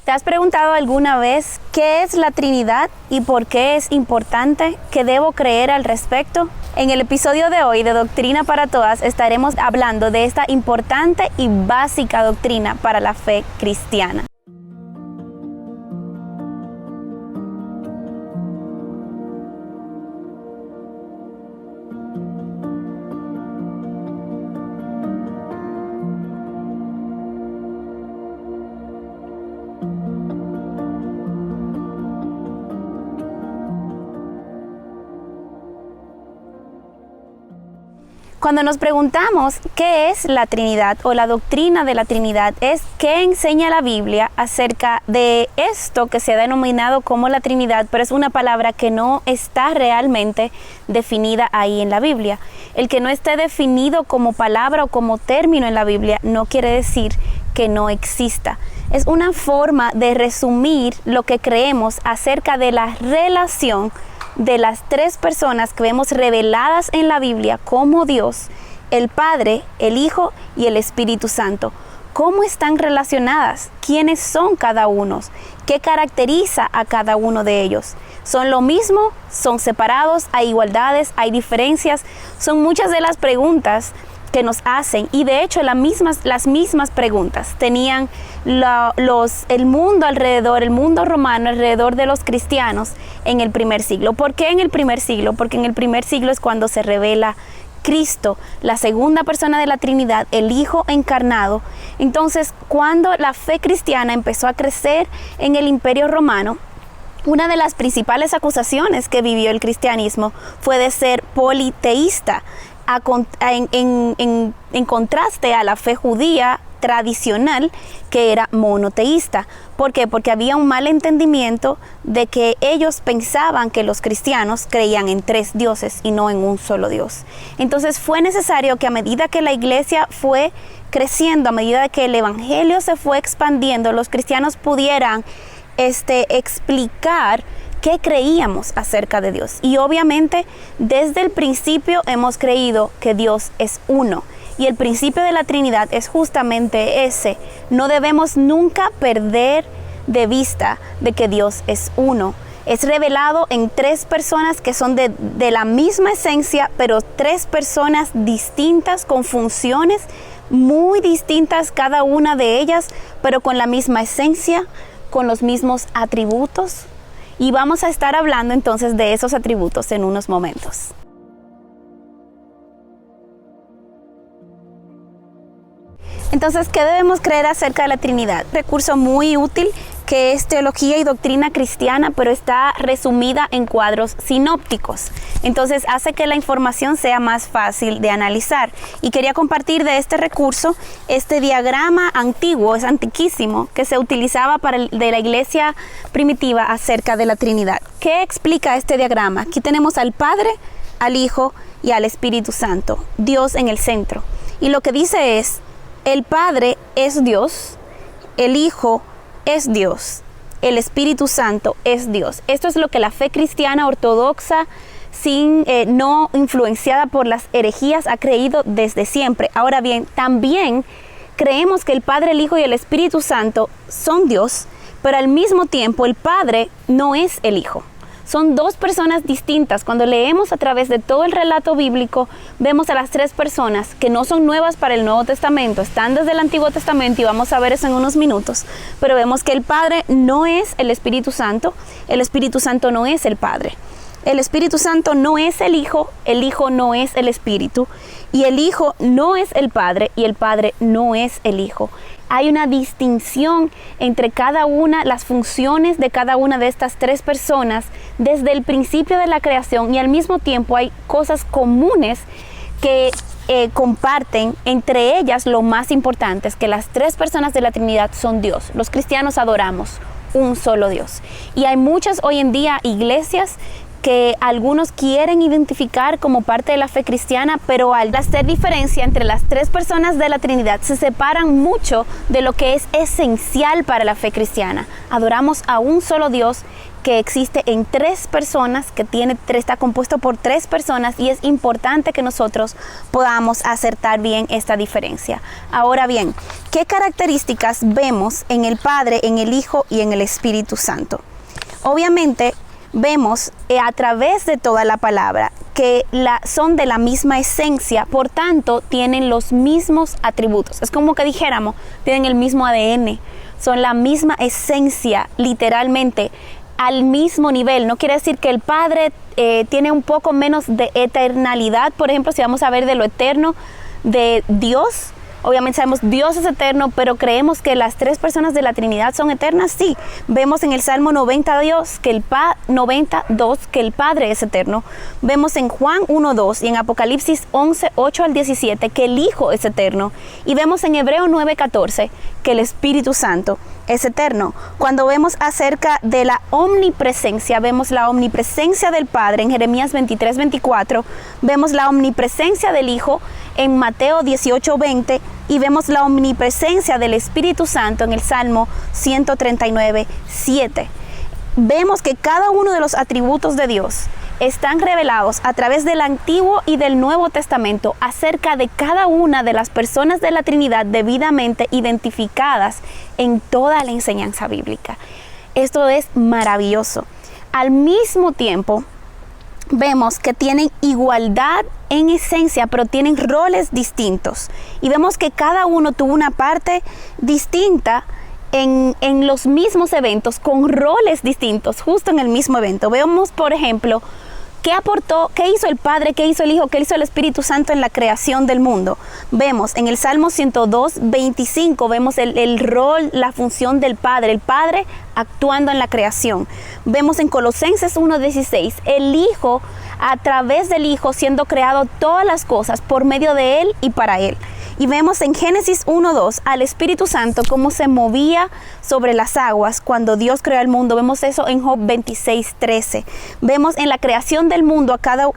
¿Te has preguntado alguna vez qué es la Trinidad y por qué es importante? ¿Qué debo creer al respecto? En el episodio de hoy de Doctrina para Todas estaremos hablando de esta importante y básica doctrina para la fe cristiana. Cuando nos preguntamos qué es la Trinidad o la doctrina de la Trinidad, es qué enseña la Biblia acerca de esto que se ha denominado como la Trinidad, pero es una palabra que no está realmente definida ahí en la Biblia. El que no esté definido como palabra o como término en la Biblia no quiere decir que no exista. Es una forma de resumir lo que creemos acerca de la relación de las tres personas que vemos reveladas en la Biblia como Dios, el Padre, el Hijo y el Espíritu Santo. ¿Cómo están relacionadas? ¿Quiénes son cada uno? ¿Qué caracteriza a cada uno de ellos? ¿Son lo mismo? ¿Son separados? ¿Hay igualdades? ¿Hay diferencias? Son muchas de las preguntas que nos hacen, y de hecho las mismas preguntas tenían el mundo alrededor, el mundo romano alrededor de los cristianos en el primer siglo. ¿Por qué en el primer siglo? Porque en el primer siglo es cuando se revela Cristo, la segunda persona de la Trinidad, el Hijo encarnado. Entonces, cuando la fe cristiana empezó a crecer en el Imperio Romano, una de las principales acusaciones que vivió el cristianismo fue de ser politeísta, en contraste a la fe judía tradicional, que era monoteísta. ¿Por qué? Porque había un mal entendimiento de que ellos pensaban que los cristianos creían en tres dioses y no en un solo Dios. Entonces fue necesario que a medida que la iglesia fue creciendo, a medida que el evangelio se fue expandiendo, los cristianos pudieran explicar qué creíamos acerca de Dios. Y obviamente desde el principio hemos creído que Dios es uno. Y el principio de la Trinidad es justamente ese. No debemos nunca perder de vista de que Dios es uno. Es revelado en tres personas que son de la misma esencia, pero tres personas distintas con funciones muy distintas cada una de ellas, pero con la misma esencia, con los mismos atributos. Y vamos a estar hablando entonces de esos atributos en unos momentos. Entonces, ¿qué debemos creer acerca de la Trinidad? Recurso muy útil que es teología y doctrina cristiana, pero está resumida en cuadros sinópticos. Entonces hace que la información sea más fácil de analizar. Y quería compartir de este recurso este diagrama antiguo, es antiquísimo, que se utilizaba de la iglesia primitiva acerca de la Trinidad. ¿Qué explica este diagrama? Aquí tenemos al Padre, al Hijo y al Espíritu Santo, Dios en el centro. Y lo que dice es, el Padre es Dios, el Hijo es Dios, el Espíritu Santo es Dios. Esto es lo que la fe cristiana ortodoxa, no influenciada por las herejías, ha creído desde siempre. Ahora bien, también creemos que el Padre, el Hijo y el Espíritu Santo son Dios, pero al mismo tiempo el Padre no es el Hijo. Son dos personas distintas. Cuando leemos a través de todo el relato bíblico, vemos a las tres personas que no son nuevas para el Nuevo Testamento, están desde el Antiguo Testamento y vamos a ver eso en unos minutos, pero vemos que el Padre no es el Espíritu Santo no es el Padre. El Espíritu Santo no es el Hijo no es el Espíritu, y el Hijo no es el Padre, y el Padre no es el Hijo. Hay una distinción entre las funciones de cada una de estas tres personas desde el principio de la creación, y al mismo tiempo hay cosas comunes que comparten. Entre ellas, lo más importante es que las tres personas de la Trinidad son Dios. Los cristianos adoramos un solo Dios. Y hay muchas hoy en día iglesias que algunos quieren identificar como parte de la fe cristiana, pero al hacer diferencia entre las tres personas de la Trinidad, se separan mucho de lo que es esencial para la fe cristiana. Adoramos a un solo Dios que existe en 3 personas, está compuesto por 3 personas, y es importante que nosotros podamos acertar bien esta diferencia. Ahora bien, ¿qué características vemos en el Padre, en el Hijo y en el Espíritu Santo? Obviamente vemos a través de toda la palabra que son de la misma esencia, por tanto tienen los mismos atributos. Es como que dijéramos, tienen el mismo ADN, son la misma esencia, literalmente al mismo nivel. No quiere decir que el Padre tiene un poco menos de eternalidad. Por ejemplo, si vamos a ver de lo eterno de Dios, obviamente sabemos Dios es eterno, pero creemos que las 3 personas de la Trinidad son eternas. Sí, vemos en el Salmo 92 que el Padre es eterno. Vemos en Juan 1:2 y en Apocalipsis 11:8 al 17 que el Hijo es eterno. Y vemos en Hebreo 9:14 que el Espíritu Santo es eterno. Cuando vemos acerca de la omnipresencia, vemos la omnipresencia del Padre en Jeremías 23:24, vemos la omnipresencia del Hijo en Mateo 18:20 y vemos la omnipresencia del Espíritu Santo en el Salmo 139:7. Vemos que cada uno de los atributos de Dios están revelados a través del Antiguo y del Nuevo Testamento acerca de cada una de las personas de la Trinidad debidamente identificadas en toda la enseñanza bíblica. Esto es maravilloso. Al mismo tiempo, vemos que tienen igualdad en esencia, pero tienen roles distintos. Y vemos que cada uno tuvo una parte distinta en los mismos eventos, con roles distintos, justo en el mismo evento. Vemos, por ejemplo, qué hizo el Padre, qué hizo el Hijo, qué hizo el Espíritu Santo en la creación del mundo. Vemos en el Salmo 102:25, vemos el rol, la función del Padre, el Padre actuando en la creación. Vemos en Colosenses 1:16, el Hijo, a través del Hijo, siendo creado todas las cosas por medio de Él y para Él. Y vemos en Génesis 1:2 al Espíritu Santo cómo se movía sobre las aguas cuando Dios creó el mundo. Vemos eso en Job 26:13. Vemos en la creación del mundo a cada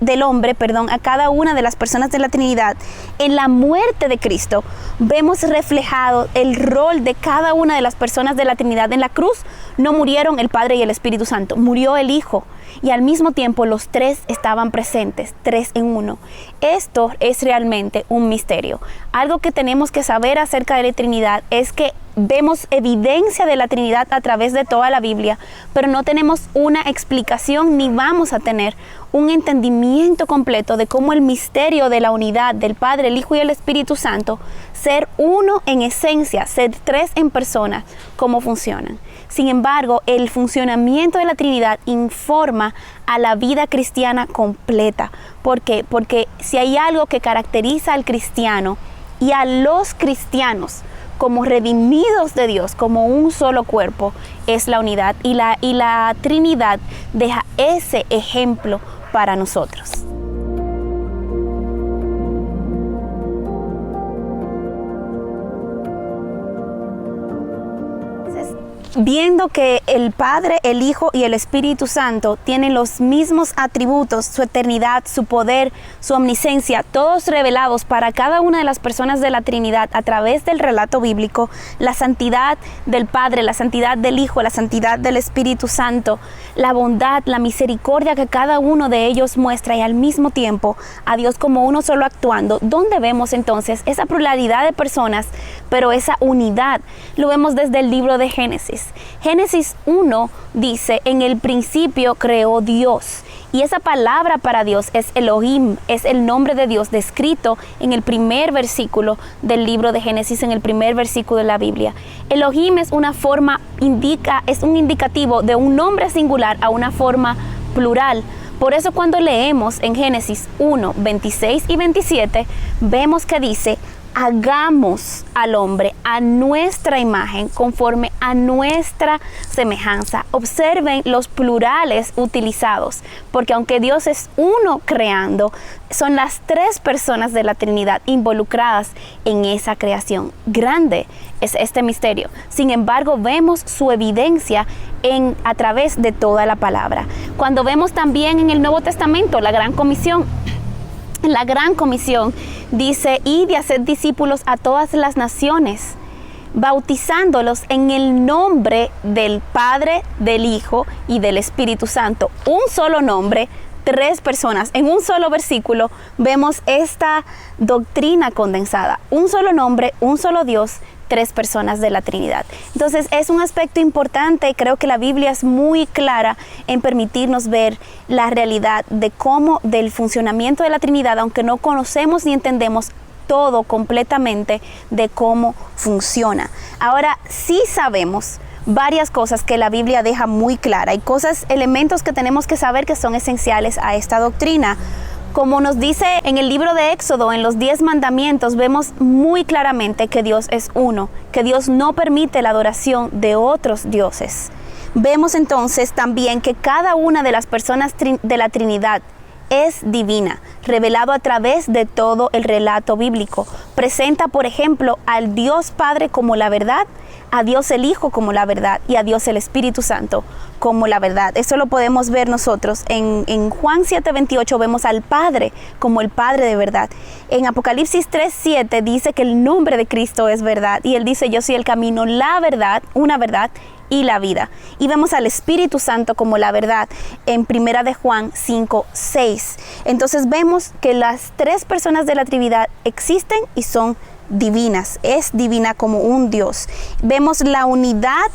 una de las personas de la Trinidad. En la muerte de Cristo vemos reflejado el rol de cada una de las personas de la Trinidad. En la cruz no murieron el Padre y el Espíritu Santo, murió el Hijo. Y al mismo tiempo los 3 estaban presentes, 3 en 1. Esto es realmente un misterio. Algo que tenemos que saber acerca de la Trinidad es que vemos evidencia de la Trinidad a través de toda la Biblia, pero no tenemos una explicación ni vamos a tener un entendimiento completo de cómo el misterio de la unidad del Padre, el Hijo y el Espíritu Santo, ser uno en esencia, ser 3 en persona, cómo funcionan. Sin embargo, el funcionamiento de la Trinidad informa a la vida cristiana completa. ¿Por qué? Porque si hay algo que caracteriza al cristiano y a los cristianos como redimidos de Dios, como un solo cuerpo, es la unidad. Y la Trinidad deja ese ejemplo para nosotros. Viendo que el Padre, el Hijo y el Espíritu Santo tienen los mismos atributos, su eternidad, su poder, su omnisciencia, todos revelados para cada una de las personas de la Trinidad a través del relato bíblico, la santidad del Padre, la santidad del Hijo, la santidad del Espíritu Santo, la bondad, la misericordia que cada uno de ellos muestra y al mismo tiempo a Dios como uno solo actuando, ¿dónde vemos entonces esa pluralidad de personas, pero esa unidad? Lo vemos desde el libro de Génesis. Génesis 1 dice, en el principio creó Dios. Y esa palabra para Dios es Elohim, es el nombre de Dios descrito en el primer versículo del libro de Génesis, en el primer versículo de la Biblia. Elohim es es un indicativo de un nombre singular a una forma plural. Por eso cuando leemos en Génesis 1, 26 y 27, vemos que dice, hagamos al hombre a nuestra imagen, conforme a nuestra semejanza. Observen los plurales utilizados, porque aunque Dios es uno creando, son las 3 personas de la Trinidad involucradas en esa creación. Grande es este misterio. Sin embargo, vemos su evidencia a través de toda la palabra. Cuando vemos también en el Nuevo Testamento la Gran Comisión, dice, id y haced discípulos a todas las naciones, bautizándolos en el nombre del Padre, del Hijo y del Espíritu Santo. Un solo nombre, 3 personas. En un solo versículo vemos esta doctrina condensada. Un solo nombre, un solo Dios, 3 personas de la Trinidad. Entonces es un aspecto importante. Creo que la Biblia es muy clara en permitirnos ver la realidad de cómo, del funcionamiento de la Trinidad, aunque no conocemos ni entendemos todo completamente de cómo funciona. Ahora sí sabemos varias cosas que la Biblia deja muy clara. Hay elementos que tenemos que saber que son esenciales a esta doctrina. Como nos dice en el libro de Éxodo, en los 10 mandamientos, vemos muy claramente que Dios es uno, que Dios no permite la adoración de otros dioses. Vemos entonces también que cada una de las personas de la Trinidad es divina, revelado a través de todo el relato bíblico. Presenta, por ejemplo, al Dios Padre como la verdad, a Dios el Hijo como la verdad y a Dios el Espíritu Santo como la verdad. Eso lo podemos ver nosotros. En Juan 7:28 vemos al Padre como el Padre de verdad. En Apocalipsis 3:7 dice que el nombre de Cristo es verdad y Él dice: yo soy el camino, la verdad, una verdad y la vida. Y vemos al Espíritu Santo como la verdad en Primera de Juan 5:6. Entonces vemos que las 3 personas de la Trinidad existen y son divinas. Es divina como un Dios. Vemos la unidad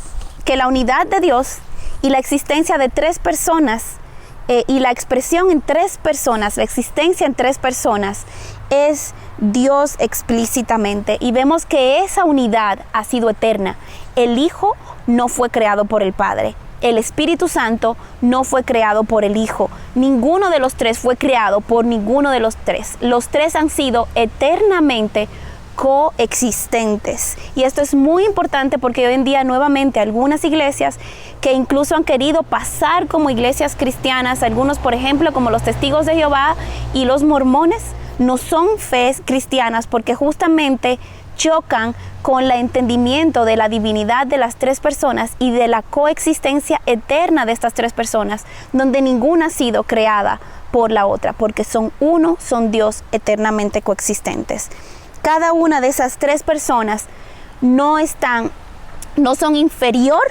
de Dios y la existencia de 3 personas y la expresión en 3 personas, la existencia en 3 personas es Dios explícitamente, y vemos que esa unidad ha sido eterna. El Hijo no fue creado por el Padre. El Espíritu Santo no fue creado por el Hijo. Ninguno de los 3 fue creado por ninguno de los 3. Los 3 han sido eternamente coexistentes. Y esto es muy importante porque hoy en día nuevamente algunas iglesias que incluso han querido pasar como iglesias cristianas, algunos por ejemplo como los Testigos de Jehová y los mormones, no son fes cristianas porque justamente chocan con el entendimiento de la divinidad de las 3 personas y de la coexistencia eterna de estas 3 personas, donde ninguna ha sido creada por la otra, porque son uno, son Dios eternamente coexistentes. Cada una de esas 3 personas no son inferior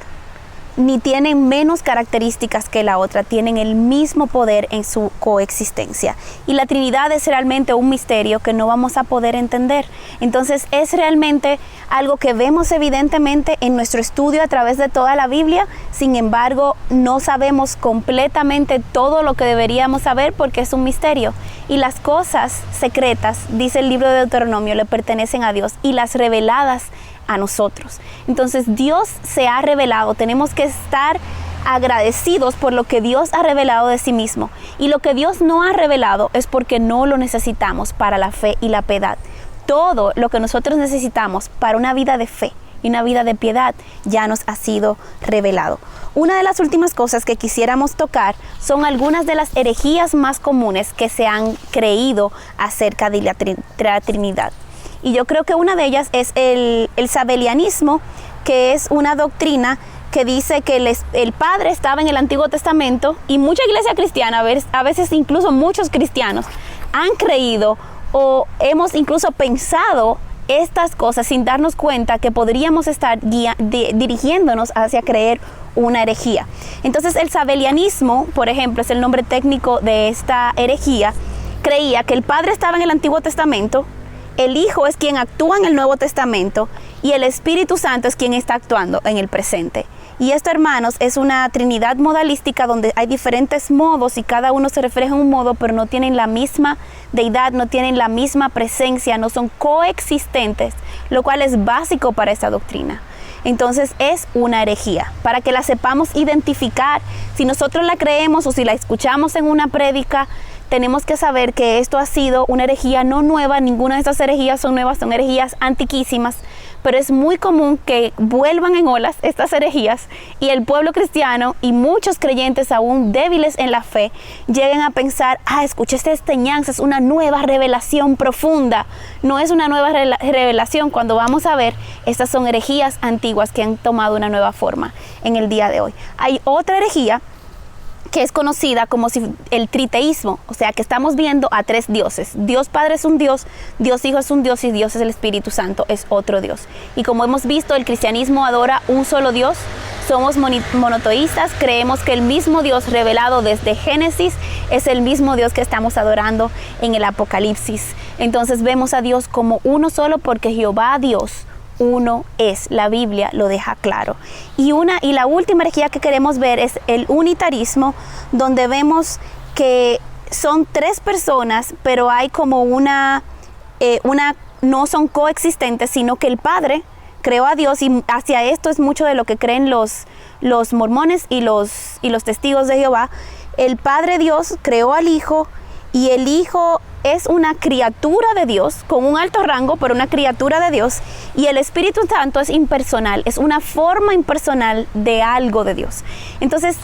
ni tienen menos características que la otra, tienen el mismo poder en su coexistencia. Y la Trinidad es realmente un misterio que no vamos a poder entender. Entonces es realmente algo que vemos evidentemente en nuestro estudio a través de toda la Biblia. Sin embargo, no sabemos completamente todo lo que deberíamos saber porque es un misterio. Y las cosas secretas, dice el libro de Deuteronomio, le pertenecen a Dios, y las reveladas a nosotros. Entonces Dios se ha revelado. Tenemos que estar agradecidos por lo que Dios ha revelado de sí mismo, y lo que Dios no ha revelado es porque no lo necesitamos para la fe y la piedad. Todo lo que nosotros necesitamos para una vida de fe y una vida de piedad ya nos ha sido revelado. Una de las últimas cosas que quisiéramos tocar son algunas de las herejías más comunes que se han creído acerca de la Trinidad. Y yo creo que una de ellas es el sabelianismo, que es una doctrina que dice que el Padre estaba en el Antiguo Testamento, y mucha iglesia cristiana, a veces incluso muchos cristianos, han creído o hemos incluso pensado estas cosas sin darnos cuenta que podríamos estar dirigiéndonos hacia creer una herejía. Entonces el sabelianismo, por ejemplo, es el nombre técnico de esta herejía, creía que el Padre estaba en el Antiguo Testamento, el Hijo es quien actúa en el Nuevo Testamento y el Espíritu Santo es quien está actuando en el presente. Y esto, hermanos, es una trinidad modalística donde hay diferentes modos y cada uno se refleja en un modo, pero no tienen la misma deidad, no tienen la misma presencia, no son coexistentes, lo cual es básico para esta doctrina. Entonces es una herejía. Para que la sepamos identificar, si nosotros la creemos o si la escuchamos en una prédica, tenemos que saber que esto ha sido una herejía no nueva. Ninguna de estas herejías son nuevas, son herejías antiquísimas, pero es muy común que vuelvan en olas estas herejías y el pueblo cristiano y muchos creyentes aún débiles en la fe lleguen a pensar: escuché esta enseñanza, es una nueva revelación profunda. No es una nueva revelación. Cuando vamos a ver, estas son herejías antiguas que han tomado una nueva forma en el día de hoy. Hay otra herejía que es conocida como el triteísmo, o sea que estamos viendo a tres dioses. Dios Padre es un Dios, Dios Hijo es un Dios y Dios es el Espíritu Santo, es otro Dios. Y como hemos visto, el cristianismo adora un solo Dios, somos monoteístas, creemos que el mismo Dios revelado desde Génesis es el mismo Dios que estamos adorando en el Apocalipsis. Entonces vemos a Dios como uno solo porque Jehová Dios uno es, la Biblia lo deja claro. Y la última herejía que queremos ver es el unitarismo, donde vemos que son tres personas, pero hay como no son coexistentes, sino que el Padre creó a Dios, y hacia esto es mucho de lo que creen los mormones y los testigos de Jehová. El Padre Dios creó al Hijo, y el Hijo es una criatura de Dios, con un alto rango, pero una criatura de Dios, y el Espíritu Santo es impersonal, es una forma impersonal de algo de Dios. Entonces,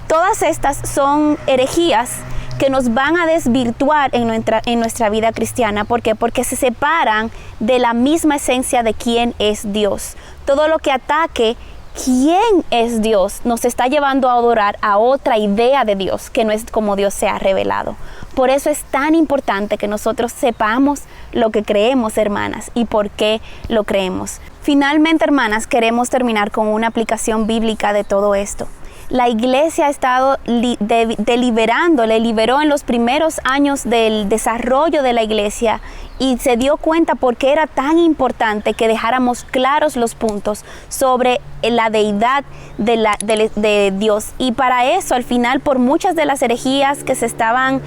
todas estas son herejías que nos van a desvirtuar en nuestra vida cristiana. ¿Por qué? Porque se separan de la misma esencia de quién es Dios. Todo lo que ataque quién es Dios nos está llevando a adorar a otra idea de Dios, que no es como Dios se ha revelado. Por eso es tan importante que nosotros sepamos lo que creemos, hermanas, y por qué lo creemos. Finalmente, hermanas, queremos terminar con una aplicación bíblica de todo esto. La iglesia ha estado liberó en los primeros años del desarrollo de la iglesia, y se dio cuenta por qué era tan importante que dejáramos claros los puntos sobre la deidad de Dios. Y para eso, al final, por muchas de las herejías que se estaban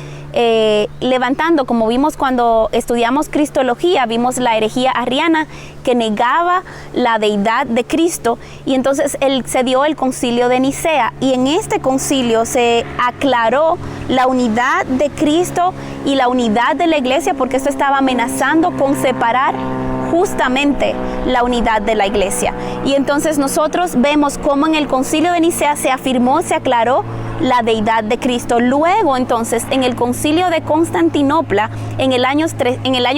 levantando, como vimos cuando estudiamos cristología, vimos la herejía arriana que negaba la deidad de Cristo, y entonces se dio el concilio de Nicea, y en este concilio se aclaró la unidad de Cristo y la unidad de la iglesia, porque esto estaba amenazando con separar justamente la unidad de la iglesia. Y entonces nosotros vemos cómo en el concilio de Nicea se afirmó, se aclaró la deidad de Cristo. Luego, entonces, en el concilio de Constantinopla, en el año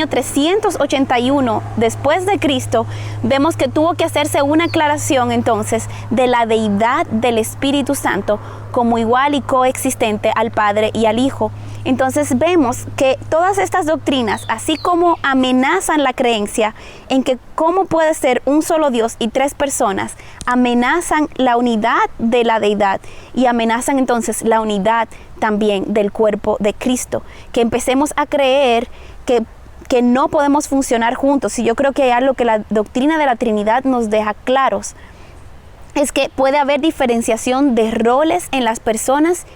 381 después de Cristo, vemos que tuvo que hacerse una aclaración entonces de la deidad del Espíritu Santo como igual y coexistente al Padre y al Hijo. Entonces vemos que todas estas doctrinas, así como amenazan la creencia en que cómo puede ser un solo Dios y tres personas, amenazan la unidad de la deidad, y amenazan entonces la unidad también del cuerpo de Cristo. Que empecemos a creer que no podemos funcionar juntos. Y yo creo que hay algo que la doctrina de la Trinidad nos deja claros, es que puede haber diferenciación de roles en las personas.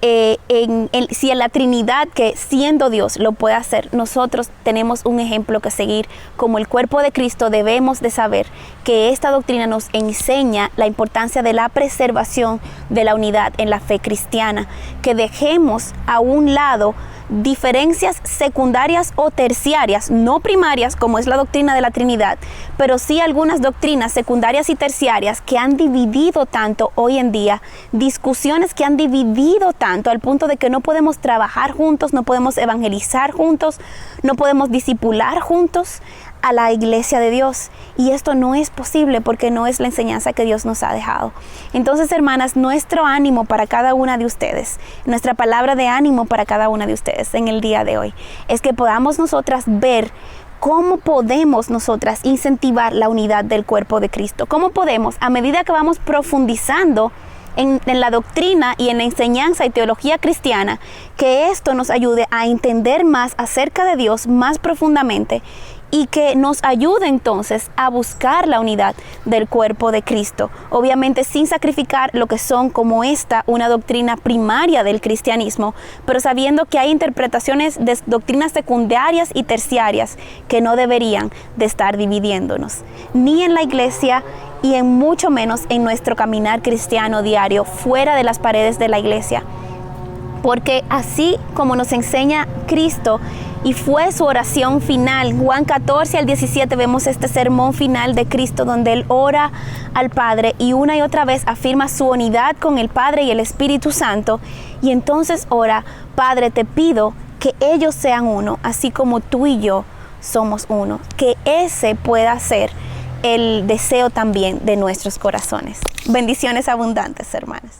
Si en la Trinidad, que siendo Dios lo puede hacer, nosotros tenemos un ejemplo que seguir. Como el cuerpo de Cristo, debemos de saber que esta doctrina nos enseña la importancia de la preservación de la unidad en la fe cristiana, que dejemos a un lado diferencias secundarias o terciarias, no primarias como es la doctrina de la Trinidad, pero sí algunas doctrinas secundarias y terciarias que han dividido tanto hoy en día, discusiones que han dividido tanto al punto de que no podemos trabajar juntos, no podemos evangelizar juntos, no podemos discipular juntos a la iglesia de Dios. Y esto no es posible porque no es la enseñanza que Dios nos ha dejado. Entonces, hermanas, nuestro ánimo para cada una de ustedes, nuestra palabra de ánimo para cada una de ustedes en el día de hoy, es que podamos nosotras ver cómo podemos nosotras incentivar la unidad del cuerpo de Cristo. Cómo podemos, a medida que vamos profundizando en la doctrina y en la enseñanza y teología cristiana, que esto nos ayude a entender más acerca de Dios más profundamente, y que nos ayude entonces a buscar la unidad del cuerpo de Cristo, obviamente sin sacrificar lo que son como una doctrina primaria del cristianismo, pero sabiendo que hay interpretaciones de doctrinas secundarias y terciarias que no deberían de estar dividiéndonos, ni en la iglesia y en mucho menos en nuestro caminar cristiano diario fuera de las paredes de la iglesia. Porque así como nos enseña Cristo, y fue su oración final, Juan 14 al 17, vemos este sermón final de Cristo donde Él ora al Padre y una y otra vez afirma su unidad con el Padre y el Espíritu Santo, y entonces ora: Padre, te pido que ellos sean uno, así como tú y yo somos uno. Que ese pueda ser el deseo también de nuestros corazones. Bendiciones abundantes, hermanas.